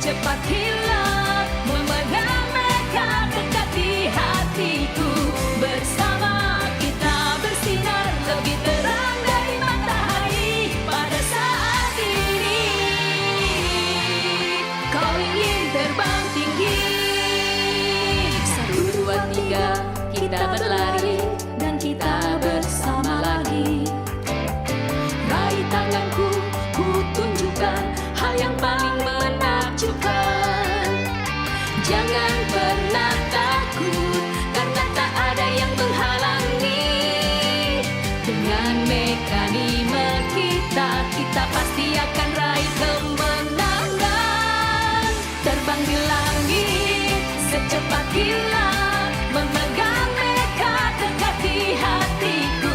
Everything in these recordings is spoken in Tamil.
secepat kilat memegang mereka dekat di hatiku. Bersama kita bersinar lebih terang dari matahari pada saat ini. Kau ingin terbang tinggi, 1, 2, 3 kita berlari dan kita bersama lagi. Raih tanganku, ku tunjukkan hal yang paling menakjubkan. Jangan pernah takut, karena tak ada yang menghalangi. Dengan mekanisme kita, kita pasti akan raih kemenangan. Terbang di langit secepat kilat, memegang mereka dekat di hatiku.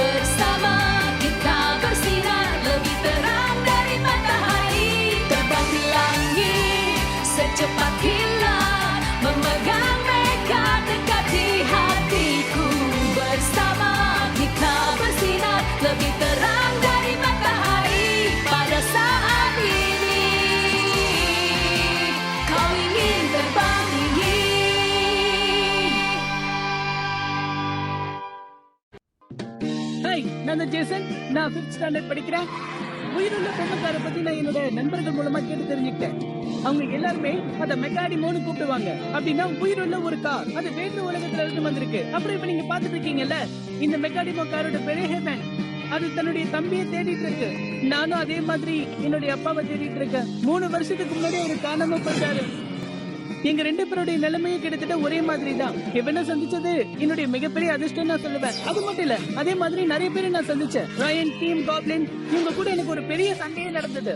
Bersama kita bersinar lebih terang dari matahari. Terbang di langit secepat kilat, memegang mereka dekat di hatiku. Bersama kita bersinar lebih terang dari matahari pada saat ini. Kau ingin terbang tinggi. Hi, நான் தான் ஜேசன். நான் 5th ஸ்டாண்டர்ட் படிக்கிறேன். உயிருள்ள பெண்ணுக்கார பத்தி நான் என்னோட நண்பர்கள் மூலமா கேட்டு தெரிஞ்சுக்கிட்டேன். அவங்க எல்லாருமே அத மெக்காடிமோன்னு கூப்பிடுவாங்க. அப்படின்னா உயிருள்ள ஒரு கார். அது வேற்று உலகத்துல இருந்து வந்திருக்கு. அப்புறம் இப்ப நீங்க பாத்துட்டு இருக்கீங்கல்ல, இந்த மெக்காடிமோ காரோட பேரு ஹெவன். அது தன்னுடைய தம்பியை தேடிட்டு இருக்கு. நானும் அதே மாதிரி என்னுடைய அப்பாவை தேடிட்டு இருக்கேன். 3 வருஷத்துக்கு முன்னாடி அவர் காணாம போயிட்டாரு. எங்க 2 பேருடைய நிலைமையும் கிட்டத்தட்ட ஒரே மாதிரி தான். ஹெவனை சந்திச்சது என்னுடைய மிகப்பெரிய அதிர்ஷ்டம் நான் சொல்லுவேன். அது மட்டும் இல்ல, அதே மாதிரி நிறைய பேரை நான் சந்திச்சேன். ராயன், டீம் காப்ளின், இவங்க கூட எனக்கு ஒரு பெரிய சண்டையே நடந்தது.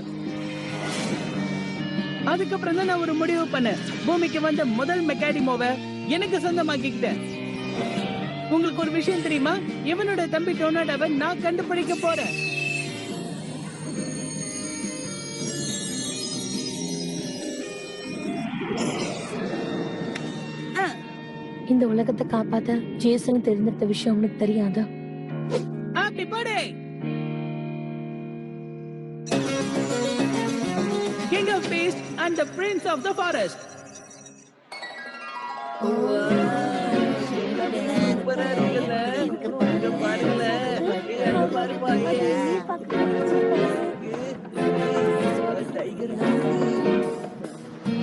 அதுக்கப்புறம் தான் நான் ஒரு முடிவு பண்ணேன். பூமிக்கு வந்த முதல் மெக்காடிமோவை எனக்கு சொந்தமாக்கிக்கிட்டேன். உங்களுக்கு ஒரு விஷயம் தெரியுமா? இவனோட தம்பி டொர்னாடோவை நான் கண்டுபிடிக்க போறேன். இந்த உலகத்தை காப்பாத்த ஜேசன் தெரிஞ்சிருந்த விஷயம் உனக்கு தெரியாதா? Happy birthday King of Beasts and the Prince of the Forest.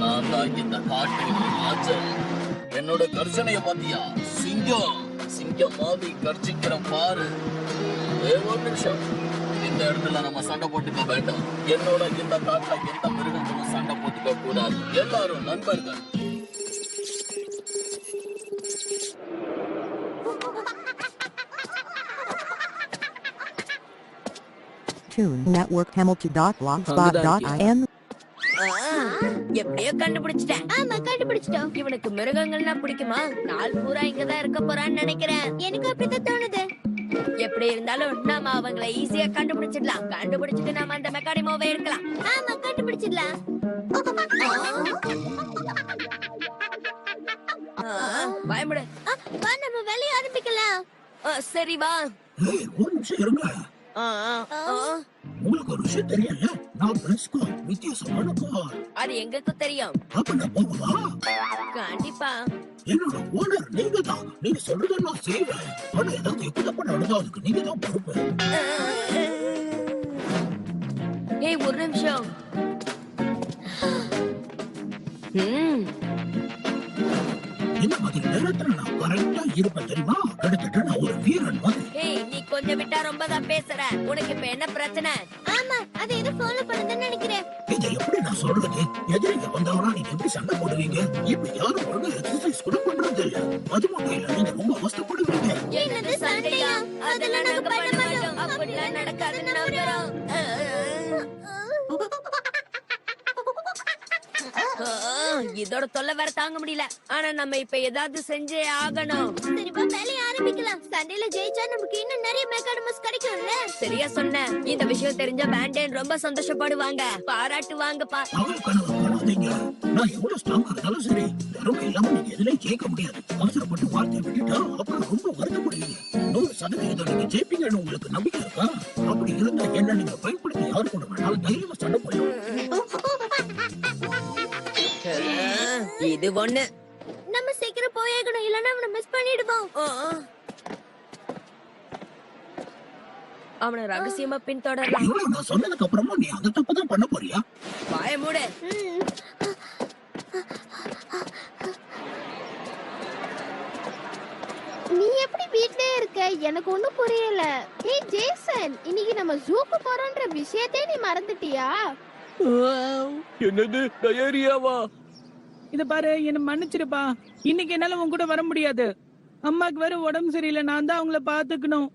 நான் தான் இந்த காட்டின் ராஜன். என்னோட கர்ஜனைய பாத்தியா? சிங்கம் மாதிரி கர்ஜிக்கிற பாரு. ஒரு நிமிஷம், இந்த இடத்துல நம்ம சண்டை போட்டுக்க வேண்டாம். என்னோட இந்த காட்டுல எந்த மிருகங்களும் சண்டை போட்டுக்க கூடாது. எல்லாரும் நண்பர்கள். Tune Network Hamilton.blogspot.in. எப்படியோ கண்டுபிடிச்சிட்டேன். ஆமா, கண்டுபிடிச்சிட்டோம். இவனுக்கு மிருகங்கள்னா பிடிக்குமா? நாள் பூரா இங்கதான் இருக்க போறான்னு நினைக்கிறேன். எனக்கு அப்படித்தான் தோணுது. எப்படி இருந்தாலும் நாம அவங்களை ஈஸியா கண்டுபிடிச்சிடலாம். கண்டுபிடிச்சிட்டு நாம அந்த மெக்காடிமோவை எடுக்கலாம். ஆமா, கண்டுபிடிச்சிடலாம். பயமுடு. வா, நம்ம வேலையை ஆரம்பிக்கலாம். சரி வா. ஒரு நிமிஷம் இருங்க. உங்களுக்கு ஒரு விஷயம் தெரியல, நான் பிரிஸ்கோ, வித்தியாசமான கார். அது எங்களுக்கு தெரியும். அப்ப நான் போகவா? கண்டிப்பா. என்னோட ஓனர் நீங்க தான். நீங்க சொல்றத நான் செய்வேன். ஆனா ஏதாவது எப்படிப்பா நடந்தா அதுக்கு நீங்க தான் பொறுப்பு. ஏய், ஒரு நிமிஷம். இந்த மாதிரி நேரத்துல நான் கரெக்டா இருப்பேன் தெரியுமா? கிட்டத்தட்ட நான் ஒரு வீரன் மாதிரி. ஏய், நீ கொஞ்சம் விட்டா ரொம்ப தான் பேசுற. உனக்கு இப்ப என்ன பிரச்சனை? ஆமா, அதை எது ஃபாலோ பண்ணுதுன்னு நினைக்கிறேன். இதை எப்படி நான் சொல்றது? எதிரிங்க வந்தாங்கன்னா நீங்க எப்படி சண்டை போடுவீங்க? இப்ப யாரும் ஒழுங்கா எக்ஸசைஸ் கூட பண்றது இல்ல. அது மட்டும் இல்ல, நீங்க ரொம்ப அவஸ்தைப்படுவீங்க. என்னது சண்டையா? அதெல்லாம் நாங்க பண்ண மாட்டோம். அப்படிலாம் நடக்காதுன்னு நம்புறோம். இதோட தொல்லை வேற தாங்க முடியல. ஆனா நம்ம இப்ப ஏதாவது செஞ்சே ஆகணும். சரிப்பா, வேலையை ஆரம்பிக்கலாம். சண்டையில ஜெயிச்சா நமக்கு இன்னும் நிறைய மெக்கானிமஸ் கிடைக்கும்ல. சரியா சொன்ன. இந்த விஷயம் தெரிஞ்ச பேண்டன் ரொம்ப சந்தோஷப்படுவாங்க, பாராட்டுவாங்கப்பா. நான் எவ்வளவு ஸ்ட்ராங்கா இருந்தாலும் சரி, திறமை இல்லாம நீங்க எதுலயும் ஜெயிக்க முடியாது. அவசரப்பட்டு வார்த்தையை விட்டுட்டா அப்புறம் ரொம்ப வருத்தப்படுவீங்க. 100% நீங்க ஜெயிப்பீங்கன்னு உங்களுக்கு நம்பிக்கை இருக்கா? அப்படி இருந்தா என்ன நீங்க பயன்படுத்தி யாரு கூட வேணாலும் தைரியமா சண்டை போடலாம். இது ஒண்ணு. நம்ம சீக்கிரம் போயாகணும், இல்லன்னா அவனை மிஸ் பண்ணிடுவோம். அவனை ரகசியமா பின்தொடரலாம். இவ்வளவு நான் சொன்னதுக்கு அப்புறமா நீ அந்த தப்பு தான் பண்ண போறியா? வாய மூடு. நீ எப்படி வீட்லயே இருக்க? எனக்கு ஒண்ணும் புரியல. ஏய் ஜேசன், இன்னைக்கு நம்ம ஜூக்கு போறோம்ன்ற விஷயத்தை நீ மறந்துட்டியா? என்னது டயரியாவா? இத பாரு, என்ன மன்னிச்சிருப்பா. இன்னைக்கு என்னால உன் கூட வர முடியாது. அம்மாக்கு வேற உடம்பு சரியில்லை, நான் தான் அவங்கள பாத்துக்கணும்.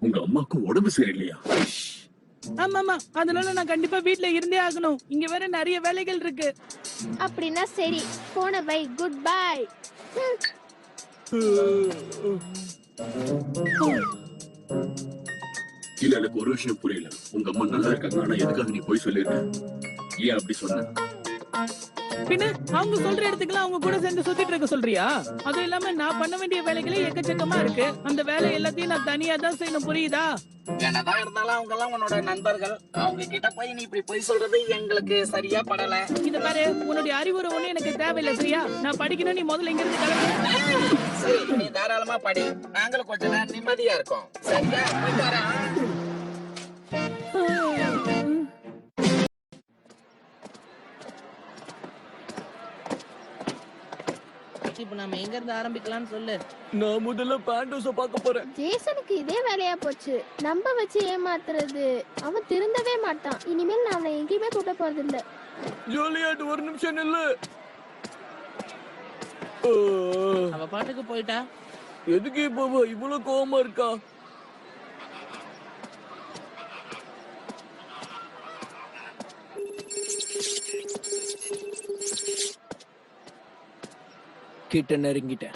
உங்க அம்மாக்கு உடம்பு சரியில்லையா? ஆமா ஆமா, அதனால நான் கண்டிப்பா வீட்ல இருந்தே ஆகணும். இங்க வேற நிறைய வேலைகள் இருக்கு. அப்படின்னா சரி, போன பை, குட் பை. இல்ல, எனக்கு ஒரு விஷயம் புரியல. உங்க அம்மா நல்லா இருக்காங்க, ஆனா எதுக்காக நீ போய் சொல்லிருக்க? ஏன் அப்படி சொன்ன? பின்ன அவங்க சொல்ற இடத்துக்குலாம் அவங்க கூட சேர்ந்து சுத்திட்டு இருக்க சொல்றியா? அதுவும் இல்லாம நான் பண்ண வேண்டிய வேலைகளே எக்கச்சக்கமா இருக்கு. அந்த வேலை எல்லாத்தையும் நான் தனியா தான் செய்யணும், புரியுதா? என்னதான் இருந்தாலும் அவங்க எல்லாம் உன்னோட நண்பர்கள். அவங்க கிட்ட போய் நீ இப்படி போய் சொல்றது எங்களுக்கு சரியா படல. இத பாரு, உன்னுடைய அறிவுரை ஒண்ணு எனக்கு தேவையில்லை, சரியா? நான் படிக்கணும், நீ முதல்ல இங்க இருந்து கிளம்பு. சரி, நீ தாராளமா படி. நாங்களும் கொஞ்ச நேரம் நிம்மதியா இருக்கோம். சரியா? போய் வரேன். இப்ப நாம எங்க இருந்து ஆரம்பிக்கலாம்னு சொல்லு. நான் முதல்ல பேண்டோஸ பார்க்க போறேன். ஜேசனுக்கு இதே வேலையா போச்சு. நம்ப வச்சு ஏமாத்துறது. அவன் திருந்தவே மாட்டான். இனிமேல் நான் அவனை எங்கேயுமே கூட்ட போறது இல்ல. ஜூலியட், ஒரு நிமிஷம் நில்லு. அவ பாட்டுக்கு போயிட்டா. எதுக்கு இப்போ இவ்வளவு கோவமா இருக்கா? கிட்ட நெருங்கிட்டேன்.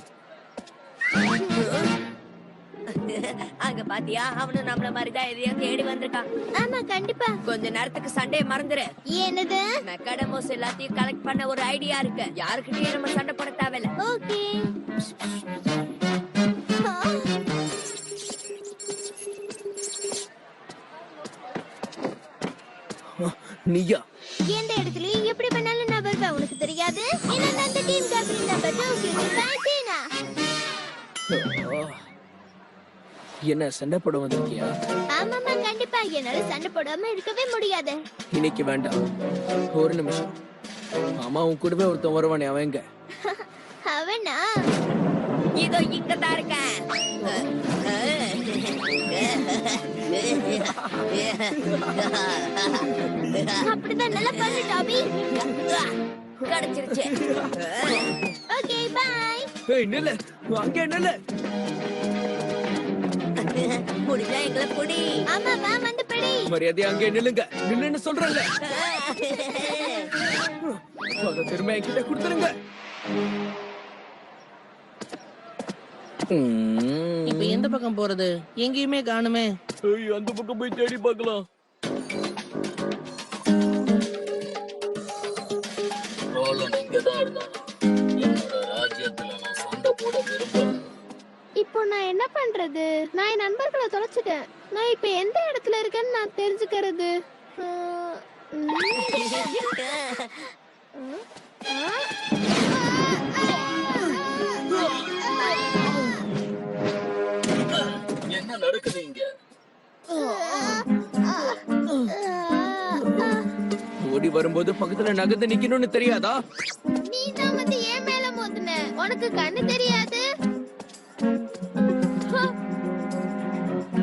அங்க பாத்தியா, அவனும் நம்மள மாதிரிதான் எதையோ தேடி வந்திருக்கான். ஆமா, கண்டிப்பா. கொஞ்ச நேரத்துக்கு சண்டையை மறந்துரு. என்னது? மெக்காடமோஸ் எல்லாத்தையும் கலெக்ட் பண்ண ஒரு ஐடியா இருக்கு. யாருக்கிட்டயும் நம்ம சண்டை போட தேவையில்ல. ஓகே. நீயா? எந்த இடத்துலயும் எப்படி பண்ணாலும் நான் வருவேன், உனக்கு தெரியாது? என்ன அந்த டீம் கேப்டன் நம்பர் 2 பாத்தீனா? என்ன சண்டை போட வந்திருக்கியா? ஆமாமா, கண்டிப்பா. என்னால சண்டை போடாம இருக்கவே முடியாது. இன்னைக்கு வேண்டாம், ஒரு நிமிஷம். அம்மா உன் கூடவே ஒருத்தன் வருவானே, அவன் எங்க? அவனா? இதோ இங்கதான் இருக்கேன். அப்படிதான் நல்லா பண்ணு டாபி. கிடைச்சிருச்சு. Okay, bye. ஏய் நில்லு, அங்கே நில்லு. முடிஞ்சா எங்களை புடி. ஆமா, வா வந்து பிடி. மரியாதை அங்கே நில்லுங்க. நில்லுன்னு சொல்றேன்ல. அத திரும்ப என்கிட்ட கொடுத்துருங்க. இப்ப எந்த பக்கம் போறது? எங்கேயுமே காணுமே. ஏய், அந்த பக்கம் போய் தேடி பார்க்கலாம். ரோலன் இங்கதான் இருந்தான். என்னோட ராஜ்யத்துல நான் சண்டை போட விரும்புறேன். இப்போ நான் என்ன பண்றது? நான் என் நண்பர்களை தொலைச்சிட்டேன். நான் இப்ப எந்த இடத்துல இருக்கேன்னு நான் தெரிஞ்சுக்கிறது. என்ன நடக்குது இங்க? ஓடி வரும்போது பக்கத்துல நகர்ந்து நிக்கணும்னு தெரியாதா? நீ தான் வந்து ஏன் மேல மோதுன? உனக்கு கண்ணு தெரியாது?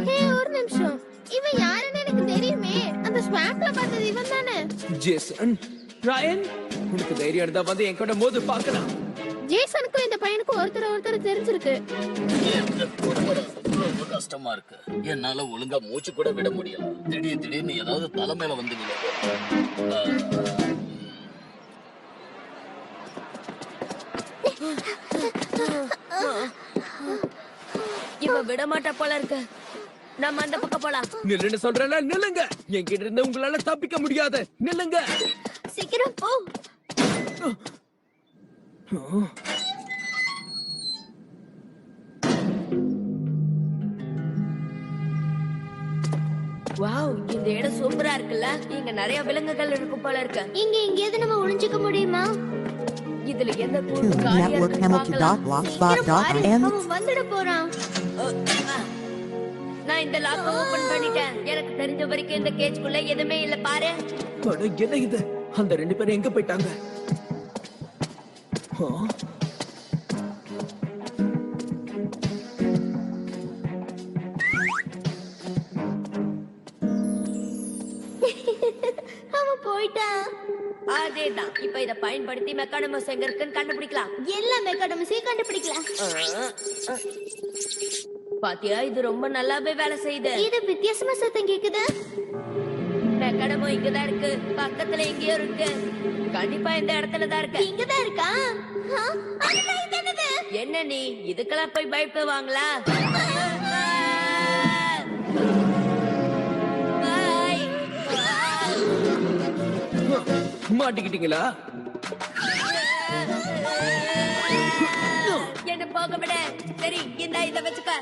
ஹே, ஒரு நிமிஷம். இவன் யாருன்னு எனக்கு தெரியுமே. அந்த ஸ்வாம்ப்ல பார்த்தது இவன் தானே? ஜேசன், ராயன், உனக்கு தைரியம் இருந்தா வந்து என் கூட மோது பார்க்கலாம். ஜேசனுக்கும் இந்த பையனுக்கும் ஒருத்தர் தெரிஞ்சிருக்கு. இந்த குடும்பம் ரொம்ப கஷ்டமா இருக்கு. என்னால ஒழுங்கா மூச்சு கூட விட முடியல. திடீர்னு ஏதாவது தலை மேல வந்து இவன் விட மாட்டா போல இருக்கு. நம்ம அந்த பக்கம் போலாம். நில்லுன்னு சொல்றேன்ல, நில்லுங்க. என்கிட்ட இருந்து உங்களால தப்பிக்க முடியாது. நில்லுங்க. சீக்கிரம் போ. வாவ், இந்த இடம் சூப்பரா இருக்குல்ல. இங்க நிறைய விலங்குகள் இருக்கும் போல இருக்கு. இங்க எங்கேயாவது நம்ம ஒளிஞ்சுக்க முடியுமா? இதுல எந்த கூண்டு Toon காலியா Network இருக்குன்னு பார்க்கலாம். Hamilton.blogspot.in. அவன் வந்துட போறான். நான் இந்த லாக்க ஓபன் பண்ணிட்டேன். எனக்கு தெரிஞ்ச வரைக்கும் இந்த கேஜ்க்குள்ள எதுவுமே இல்ல பாரு. அட, என்ன இது? அந்த 2 பேரும் எங்க போயிட்டாங்க? ஆ? அவன் போயிட்டான். அதேதான். இப்ப இத பயன்படுத்தி மெக்கானிமஸ் எங்க இருக்குன்னு கண்டுபிடிக்கலாம். எல்லா மெக்காடமிஸையும் கண்டுபிடிக்கலாம். பாத்தியா, இது ரொம்ப நல்லாவே வேலை செய்யுது. இது வித்தியாசமா சத்தம் கேக்குது. மெக்கானிமோ இங்கதான் இருக்கு. பக்கத்துல எங்கேயோ இருக்கு. கண்டிப்பா இந்த இடத்துல தான் இருக்கு. இங்கதான் இருக்கா? ஆ, அதுதான் இது என்னது? என்ன நீ இதுக்கெல்லாம் போய் பயப்படுவாங்களா? மாட்டிக்கிட்டீங்களா? என்ன போக விட. சரி, இந்த இத வச்சுக்க.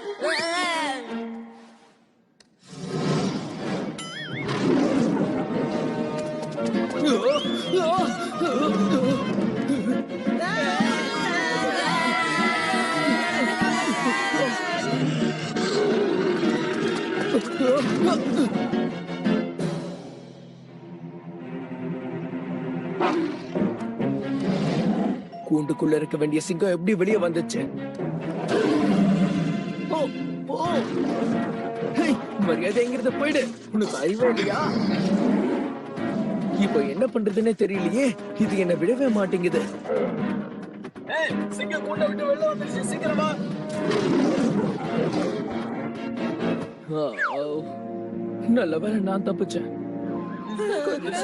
கூண்டுக்குள்ள இருக்க வேண்டிய சிங்கம் எப்படி வெளியே வந்துச்சு? போ, போ. ஹேய், மரியாதை எங்கிருந்து போயிடு. உனக்கு அறிவே இல்லையா? இப்போ என்ன பண்றதுன்னே தெரியலையே. இது என்ன விடவே மாட்டேங்குது. ஏய், சிங்கம் கூண்டை விட்டு வெளில வந்துருச்சு. சீக்கிரமா. நல்ல வேளை நான் தப்பிச்சேன்.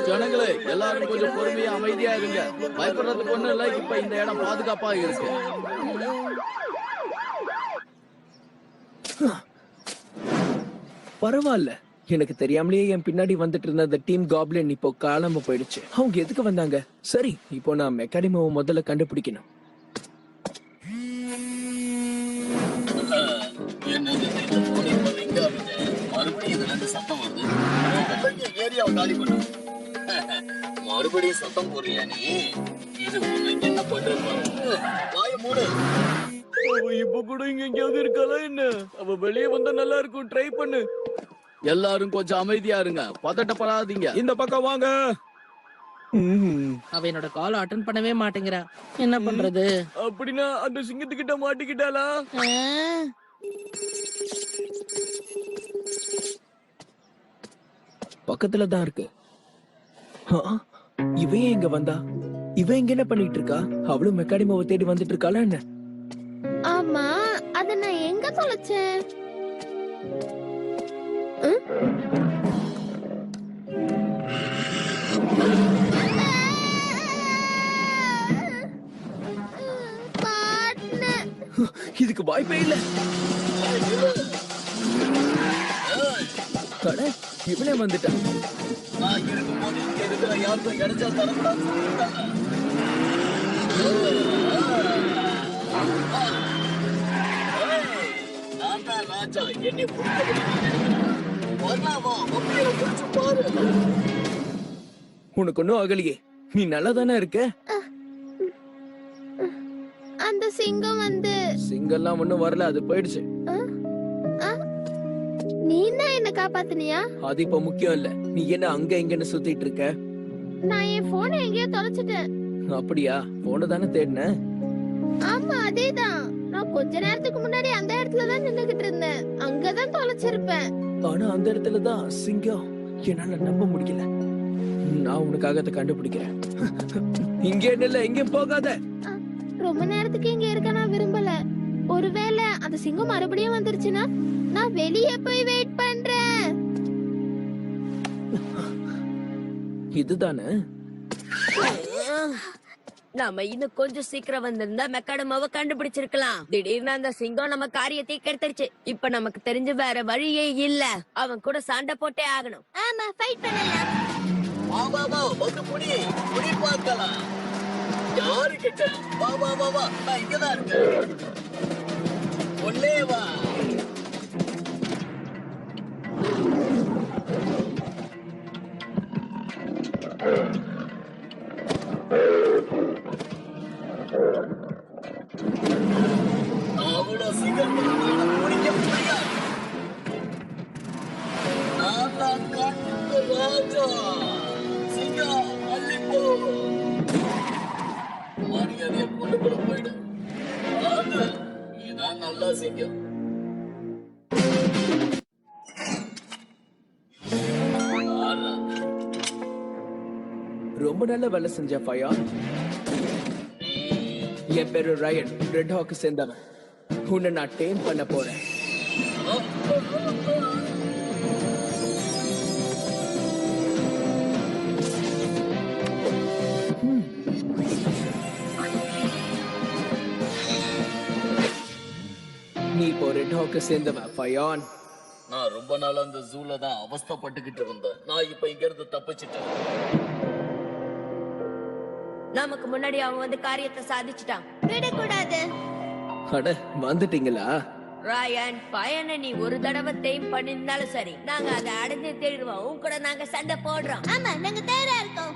ஜனங்களே, எல்லாரும் கொஞ்சம் பொறுமையா அமைதியா இருங்க. பயப்படுறதுக்கு ஒண்ணும் இல்ல. இப்ப இந்த இடம் பாதுகாப்பா இருக்கு. பரவாயில்ல. எனக்கு தெரியாமலேயே என் பின்னாடி வந்துட்டு இருந்த அந்த டீம் காப்ளின் இப்போ காணாம போயிடுச்சு. அவங்க எதுக்கு வந்தாங்க? சரி, இப்போ நான் மெக்கானிமோவை முதல்ல கண்டுபிடிக்கணும். என்னது இது? இப்ப எங்க இருக்கு? மறுபடியும் இதுல இருந்து சத்தம் வருது. ஏரியாவை காலி பண்ணு. மறுபடியும் சத்தம் போடுறியா நீ? இது உனக்கு என்ன பண்றது? வாய மூடு. அவ இப்ப கூட இங்க எங்கேயாவது இருக்காளா என்ன? அவ வெளியே வந்தா நல்லா இருக்கும். ட்ரை பண்ணு. எல்லாரும் கொஞ்சம் அமைதியா இருங்க. பதட்டப்படாதீங்க. இந்த பக்கம் வாங்க. அவ என்னோட கால் அட்டன் பண்ணவே மாட்டேங்கிறா. என்ன பண்றது? அப்படின்னா அந்த சிங்கத்துக்கிட்ட மாட்டிக்கிட்டாளா? பக்கத்துல தான் இருக்கு. இவன் எங்க வந்தா? இவன் எங்க என்ன பண்ணிட்டு இருக்கா? அவளும் மெக்கானிமாவை தேடி வந்துட்டு இருக்காளா என்ன? ஆமா, அத நான் எங்க தொலைச்சேன்? இதுக்கு வாய்ப்பே இல்ல. இவனே வந்துட்டான். நான் இருக்கும்போது இங்க இருக்கிற யாருக்கும் கிடைச்சா தரக்கூடாதுன்னு சொல்லியிருக்காங்க. நான் தான் ராஜா. என்னை பாரு. உனக்கு ஒன்னும் ஆகலையே. நீ நல்லா தானே இருக்க? அந்த சிங்கம் வந்து சிங்கம்லாம் ஒண்ணும் வரல. அது போயிடுச்சு. நீ என்ன காப்பாத்துனியா? அது இப்ப முக்கியம் இல்ல. நீ என்ன அங்க எங்கன்னு சுத்திட்டு இருக்க? நான் என் போனை எங்கேயோ தொலைச்சிட்டேன். அப்படியா? போன தானே தேடின? ஆமா, அதேதான். நான் கொஞ்ச நேரத்துக்கு முன்னாடி அந்த இடத்துல தான் நின்னுகிட்டு இருந்தேன். அங்கதான் தொலைச்சிருப்பேன். ஆனா அந்த இடத்துல தான் சிங்கம். என்னால நம்ப முடியல. நான் உனக்காக அதை கண்டுபிடிக்கிறேன். இங்க இல்ல, எங்கேயும் போகாத. ரொம்ப நேரத்துக்கு இங்க இருக்க நான் விரும்பல. ஒருவேளை அந்த சிங்கம் மறுபடியும் வந்துருச்சுன்னா நான் வெளியே போய் வெயிட் பண்றேன். இதுதானே? நாம இன்னும் கொஞ்சம் சீக்கிரம் வந்திருந்தா மெக்காடமாவை கண்டுபிடிச்சிருக்கலாம். திடீர்னு அந்த சிங்கம் நம்ம காரியத்தை கெடுத்துருச்சு. இப்ப நமக்கு தெரிஞ்ச வேற வழியே இல்ல. அவன் கூட சண்டை போட்டே ஆகணும். ஆமா, ஃபைட் பண்ணலாம். வா வா வா, வந்து புடி பார்க்கலாம். யாரு கிட்ட? வா வா வா வா, நான் இங்கதான் இருக்கேன். ஒன்னே வா. நான் தான் சிங்கம். ஆறா. ரொம்ப நல்ல வேலை செஞ்ச ஃபயான். என் பேரு ரயன், ரெட் ஹாக் சேர்ந்தவன். உன்னை நான் டேம் பண்ண போறேன். நீ இப்போ ரெட் ஹாக் சேர்ந்தவன் ஃபயான். நான் ரொம்ப நாள் அந்த ஜூல தான் அவஸ்தைப்பட்டுக்கிட்டு இருந்தேன். நான் இப்ப இங்க இருந்து தப்பிச்சிட்டேன். நமக்கு முன்னாடி அவன் வந்து காரியத்தை சாதிச்சுட்டான். விடக்கூடாது. அட வந்துட்டீங்களா? ராயன் பையனை நீ ஒரு தடவை தேய்ம் பண்ணிருந்தாலும் சரி, நாங்க அதை அடைஞ்சு தேடிடுவோம். உன் கூட நாங்க சண்டை போடுறோம். ஆமா, நாங்க தயாரா இருக்கோம்.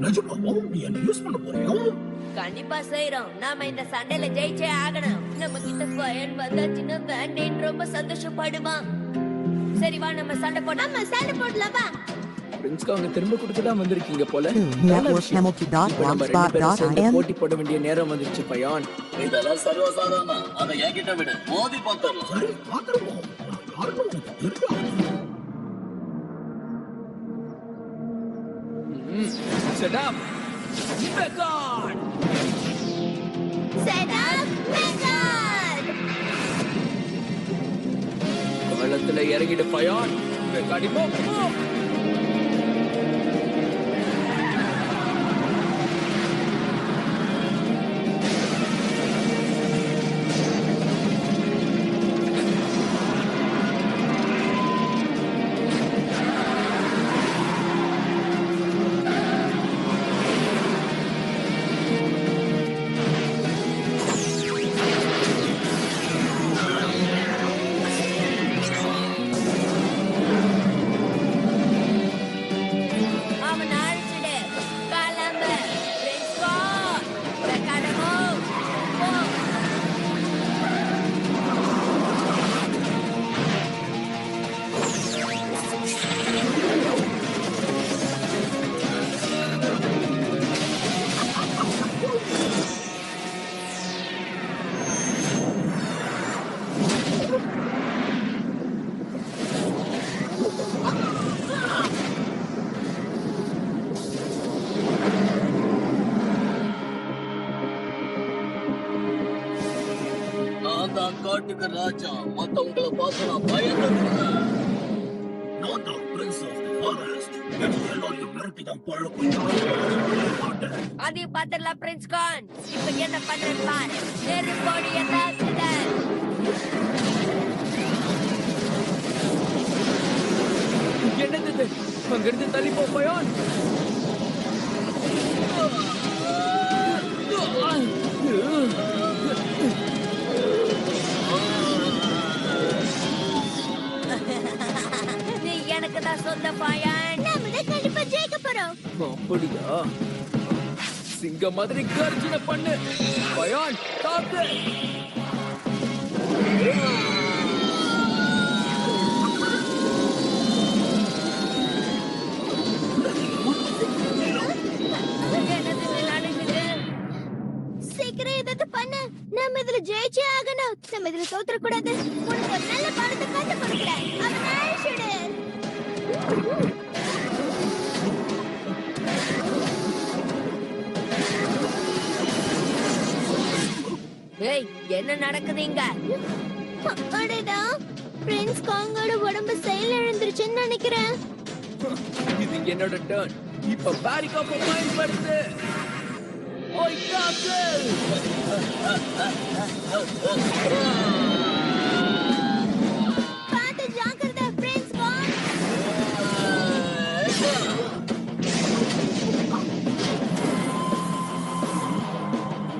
நிஜமாவும் நீ என்ன யூஸ் பண்ண போறியா? கண்டிப்பா செய்யறோம். நாம இந்த சண்டையில ஜெயிச்சே ஆகணும். நம்ம கிட்ட பயன் வந்தாச்சுன்னா வேண்டேன் ரொம்ப சந்தோஷப்படுவான். சரி வா, நம்ம சண்டை போடலாம். ஆமா, சண்டை போடலாம் வா. பிரின்ஸ்க்கு அவங்க திரும்ப கொடுத்து தான் வந்திருக்கீங்க போல. Network Hamilton dot இப்ப நம்ம ரெண்டு பேரும் சேர்ந்து blogspot.in. போட்டி போட வேண்டிய நேரம் வந்துருச்சு ஃபயான். இதெல்லாம் சர்வசாதாரணம். அதை என்கிட்ட விடு, மோதி பார்த்துடலாம். சரி, பாத்துருவோம். நான் யாருன்னு உனக்கு தெரியாது. Set up. Record. Set up, record. களத்துல இறங்கிடு ஃபயான். ரெக்கார்டி போ. அவன் அழிச்சிடு. கிளம்பு. Let's go. Record move. போ. நான் தான் காட்டுக்கு ராஜா. மத்தவங்களை பார்த்து நான் பயந்துருக்கேன். நான் தான் Prince of the Forest. எனக்கு எல்லாரையும் மிரட்டி தான் பழக்கம். மாட்டேன். அதையும் பாத்துடலாம் பிரின்ஸ் கான். இப்ப என்ன பண்றேன்னு பாரு. நெருப்போடு எதாச்சுட. என்னது இது? அங்கிருந்து தள்ளி போ ஃபயான். நீ எனக்கு தான் சொந்த பையன். நாம தான் கண்டிப்பா ஜெயிக்க போறோம். அப்படியா? சிங்க மாதிரி கர்ஜனை பண்ணு ஃபயான். தாக்கு. என்னது இது நடக்குது? சீக்கிரம் ஏதாவது பண்ணு. நாம இதுல ஜெயிச்சே ஆகணும். நம்ம இதுல தோத்துற கூடாது. உனக்கு ஒரு நல்ல பாடத்தை கத்து கொடுக்கிறேன். அவனை அழிச்சிடு. ஏய், என்ன நடக்குது இங்க? அடடா, பிரின்ஸ் காங்கோட உடம்பு செயல் இழந்துருச்சுன்னு நினைக்கிறேன். இது என்னோட டர்ன். இப்ப பாரிகாப்ப பயன்படுத்து. ஓய் தாக்கு. பார்த்து ஜாக்கிரதை பிரின்ஸ் காங்.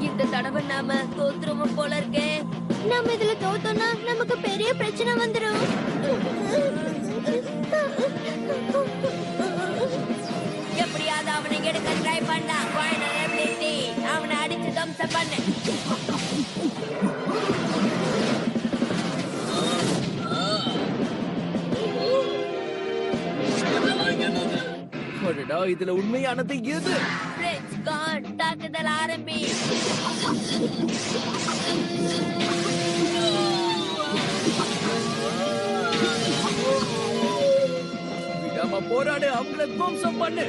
இந்த தடவை நாம தோத்துருவோம் போல இருக்கே. நம்ம இதுல தோத்தோம்னா நமக்கு பெரிய பிரச்சனை வந்துரும். எப்படியாவது அவனை எடுக்க ட்ரை பண்ணா. Final ability. அவனை அடிச்சு தம்ச பண்ணு. இதெல்லாம் என்னது? அடடா, இதுல உண்மையானது எது? பிரின்ஸ் கான் தாக்குதல் ஆரம்பி. விடாம போராடு, அவங்கள துவம்சம் பண்ணு.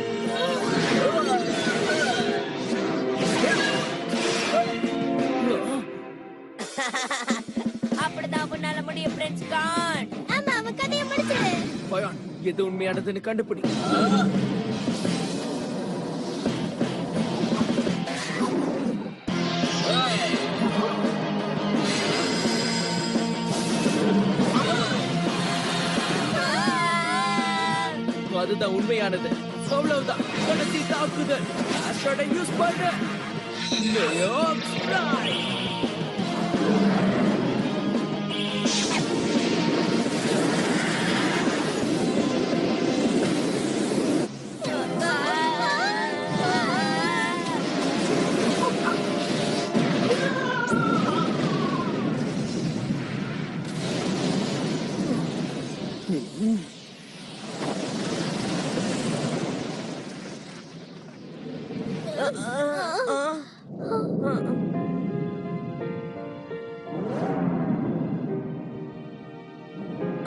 அப்படிதான் உன்னால முடியும் பிரின்ஸ் கான். ஆமா அவன் கதையை முடிச்சிடு. பயான், எது உண்மையானதுன்னு கண்டுபிடி. அதுதான் உண்மையானது. அவ்வளவுதான், கடைசி தாக்குதல். ஆஸ்ட்ராய்டை யூஸ் பண்ணு. Neom strike.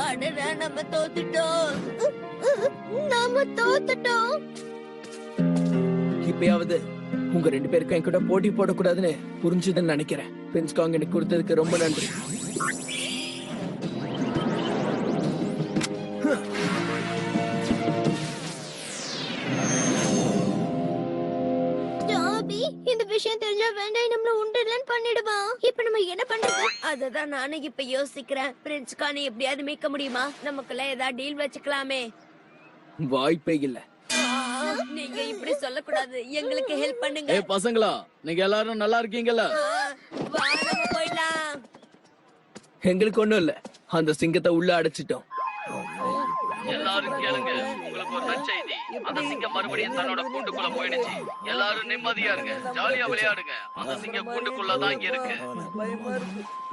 அடடா, நம்ம தோத்துட்டோம். நாம தோத்துட்டோம். இப்பயாவது உங்க 2 பேருக்கும் என் கூட போட்டி போடக்கூடாதுன்னு புரிஞ்சுதுன்னு நினைக்கிறேன். பிரின்ஸ் காங் எனக்கு கொடுத்ததுக்கு ரொம்ப நன்றி. டாபி, இந்த விஷயம் தெரிஞ்சா வேண்டாம் நம்மள உண்டலன்னு பண்ணிடுவான். இப்ப நம்ம என்ன பண்றது? அததான் நானும் இப்ப யோசிக்கிறேன். பிரின்ஸ் கானை எப்படியாவது மீட்க முடியுமா? நமக்குள்ள ஏதாவது டீல் வச்சுக்கலாமே. வாய்ப்பே இல்ல. நீங்க இப்படி சொல்லக்கூடாது. எங்களுக்கு ஹெல்ப் பண்ணுங்க. ஏய் பசங்களா, நீங்க எல்லாரும் நல்லா இருக்கீங்களா? வா, நம்ம போயிடலாம். எங்களுக்கு ஒண்ணும் இல்ல, அந்த சிங்கத்தை உள்ள அடைச்சிட்டோம். எல்லாரும் கேளுங்க, உங்களுக்கு ஒரு நற்செய்தி. அந்த சிங்கம் மறுபடியும் தன்னோட கூண்டுக்குள்ள போயிடுச்சு. எல்லாரும் நிம்மதியா இருங்க, ஜாலியா விளையாடுங்க. அந்த சிங்கம் கூண்டுக்குள்ள தான் இங்க இருக்கு.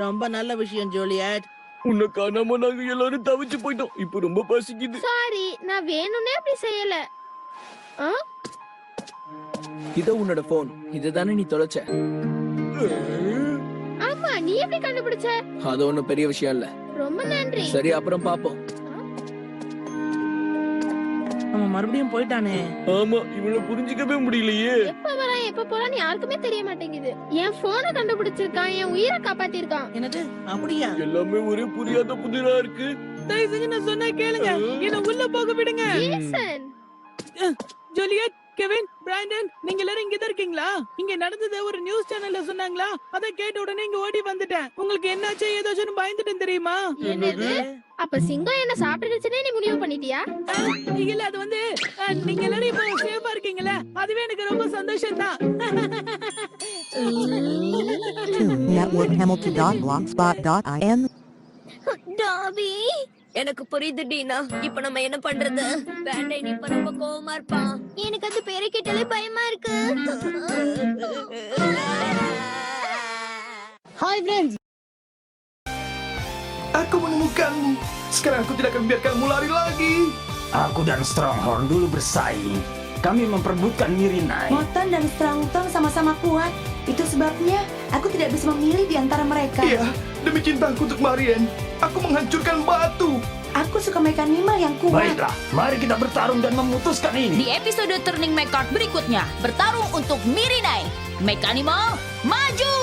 ரொம்ப நல்ல விஷயம் ஜூலியட். உன்னை காணாம நாங்க எல்லாரும் தவிச்சு போயிட்டோம். இப்ப ரொம்ப பசிக்குது. சாரி, நான் வேணும்னே அப்படி செய்யல. இத உன்னோட போன். இதுதானே நீ தொலைச்ச? ஆமா, நீ எப்படி கண்டுபிடிச்ச? அது ஒண்ணும் பெரிய விஷயம் இல்ல. ரொம்ப நன்றி. சரி, அப்புறம் பாப்போம். அவன் மறுபடியும் போயிட்டானே. ஆமா, இவனை புரிஞ்சுக்கவே முடியலையே. எப்ப வரான் எப்ப போறான்னு யாருக்குமே தெரிய மாட்டேங்குது. என் போனை கண்டுபிடிச்சிருக்கான், என் உயிரை காப்பாத்திருக்கான். என்னது? அப்படியா? எல்லாமே ஒரே புரியாத புதிரா இருக்கு. தயவு செஞ்சு நான் சொன்னா கேளுங்க. என்ன உள்ள போக விடுங்க. ஜேசன், ஜூலியட், கெவின், பிராண்டன், நீங்க எல்லாரும் இங்க தான் இருக்கீங்களா? இங்க நடந்தது ஒரு நியூஸ் சேனல்ல சொன்னாங்களா? அத கேட்ட உடனே இங்க ஓடி வந்துட்டேன். உங்களுக்கு என்னாச்சு ஏதாச்சும் பயந்துட்டேன் தெரியுமா? என்னது? அப்ப சிங்கம் என்ன சாப்பிட்டுடுச்சுனே நீ முடிவு பண்ணிட்டியா? இல்ல, அது வந்து நீங்க எல்லாரும் இப்போ சேஃபா இருக்கீங்களா? அதுவே எனக்கு ரொம்ப சந்தோஷம் தான். Toon Network Hamilton.blogspot.in டாபி, எனக்கு புரியுது டீனா. இப்ப நம்ம என்ன பண்றது? வேண்டாம், இப்ப ரொம்ப கோவமா இருப்பான். எனக்கு அந்த பேரை கேட்டாலே பயமா இருக்கு. Hi friends. Aku menemukanmu. Sekarang aku tidak akan biarkanmu lari lagi. Aku dan Stronghorn dulu bersaing. Kami memperebutkan Mirinai. Moton dan Strongton sama-sama kuat. Itu sebabnya aku tidak bisa memilih di antara mereka. Iya, demi cintaku untuk Marian, aku menghancurkan batu. Aku suka mekanisme yang kuat. Baiklah, mari kita bertarung dan memutuskan ini. Di episode Turning Mechard berikutnya, bertarung untuk Mirinai. Mechanima, maju!